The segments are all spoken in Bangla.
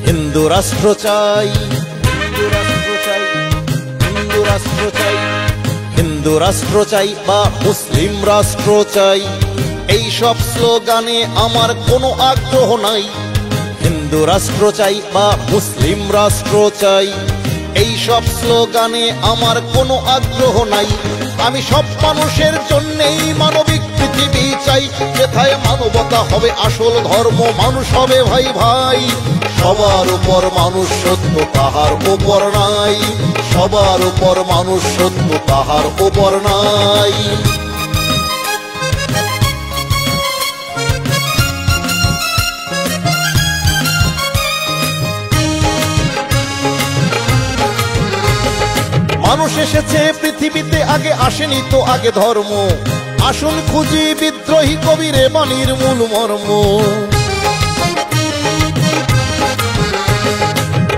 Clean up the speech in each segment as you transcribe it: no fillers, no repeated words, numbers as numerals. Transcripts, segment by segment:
হিন্দু রাষ্ট্র চাই, হিন্দু রাষ্ট্র চাই, হিন্দু রাষ্ট্র চাই, হিন্দু রাষ্ট্র চাই বা মুসলিম রাষ্ট্র চাই, এই সব স্লোগানে আমার কোনো আগ্রহ নাই। হিন্দু রাষ্ট্র চাই বা মুসলিম রাষ্ট্র চাই, এই সব স্লোগানে আমার কোনো আগ্রহ নাই। আমি সব মানুষের জন্যেই মানবিক পৃথিবী চাই, যেথায় মানবতা হবে আসল ধর্ম, মানুষ হবে ভাই ভাই। সবার উপর মানুষ সত্য, তাহার উপর নাই। সবার উপর মানুষ সত্য, তাহার উপর নাই। মানুষ এসেছে পৃথিবীতে, আগে আসেনি তো আগে ধর্ম। আসুন খুঁজি বিদ্রোহী কবিরে বাণীর মূল মর্ম।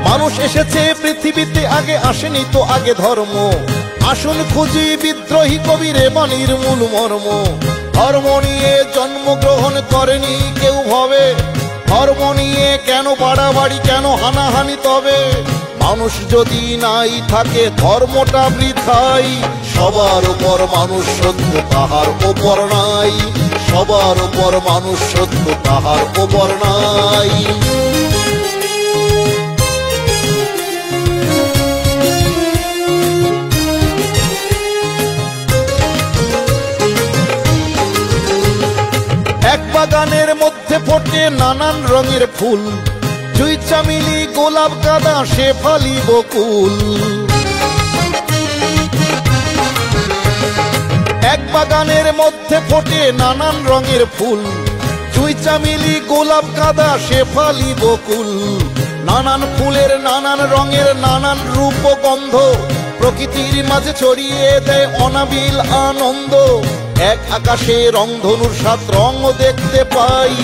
মানুষ এসেছে পৃথিবীতে, আগে আসেনি তো আগে ধর্ম। আসুন খুঁজি বিদ্রোহী কবিরে বাণীর মূল মর্ম। ধর্ম নিয়ে জন্মগ্রহণ করেনি কেউ ভাবে, ধর্ম নিয়ে কেন বাড়াবাড়ি, কেন হানাহানি তবে? মানুষ যদি নাই থাকে ধর্মটা বৃথাই। সবার উপর মানুষ সত্য, তাহার উপর নাই। সবার উপর মানুষ সত্য, তাহার উপর নাই। এক বাগানের মধ্যে ফোটে নানান রঙের ফুল, জুই চামেলি গোলাপ গাঁদা শেফালি বকুল। এক বাগানের মধ্যে ফোটে নানান রঙের ফুল, জুই চামেলি গোলাপ গাঁদা শেফালি বকুল। নানান ফুলের নানান রঙের নানান রূপ গন্ধ, প্রকৃতির মাঝে ছড়িয়ে দেয় অনাবিল আনন্দ। এক আকাশে রংধনুর 7 রং দেখতে পাই।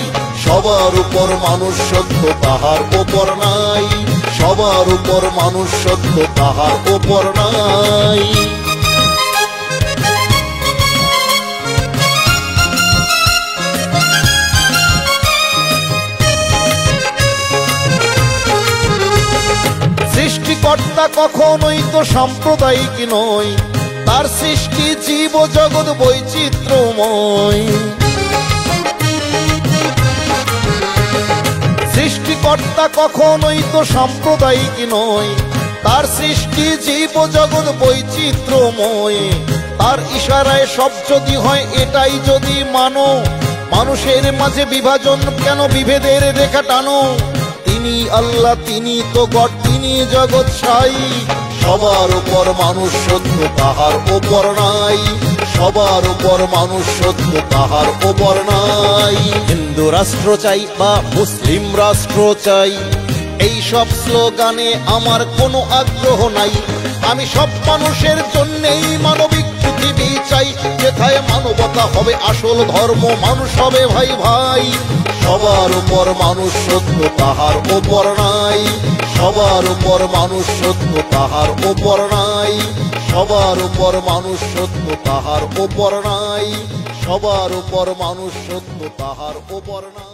সবার উপর মানুষ সত্য, তাহার উপর নাই। সবার উপর মানুষ সত্য, তাহার উপর নাই। সৃষ্টিকর্তা কখনোই তো সাম্প্রদায়িক নয়, তার সৃষ্টি জীব জগৎ বৈচিত্র্যময়। সৃষ্টিকর্তা কখনোই তো সাম্প্রদায়িক নয়, তার সৃষ্টি জীব জগৎ বৈচিত্র্যময়। তার ইশারায় সব যদি হয় এটাই যদি মানো, মানুষের মাঝে বিভাজন কেন, বিভেদের রেখা টানো? তিনি আল্লাহ, তিনি তো গড, তিনি জগৎ সাই। সবার উপর মানুষ সত্য, তাহার উপর নাই। সবার উপর মানুষ সত্য, তাহার উপর নাই। হিন্দু রাষ্ট্র চাই বা মুসলিম রাষ্ট্র চাই, এই সব স্লোগানে আমার কোনো আগ্রহ নাই। আমি সব মানুষের জন্যেই মানবিক পৃথিবী চাই, যেথায় মানবতা হবে আসল ধর্ম, মানুষ হবে ভাই ভাই। সবার উপর মানুষ সত্য, তাহার উপর নাই। সবার উপর মানুষ সত্য, তাহার উপর নাই। সবার উপর মানুষ সত্য, তাহার উপর নাই। সবার উপর মানুষ সত্য, তাহার উপর নাই।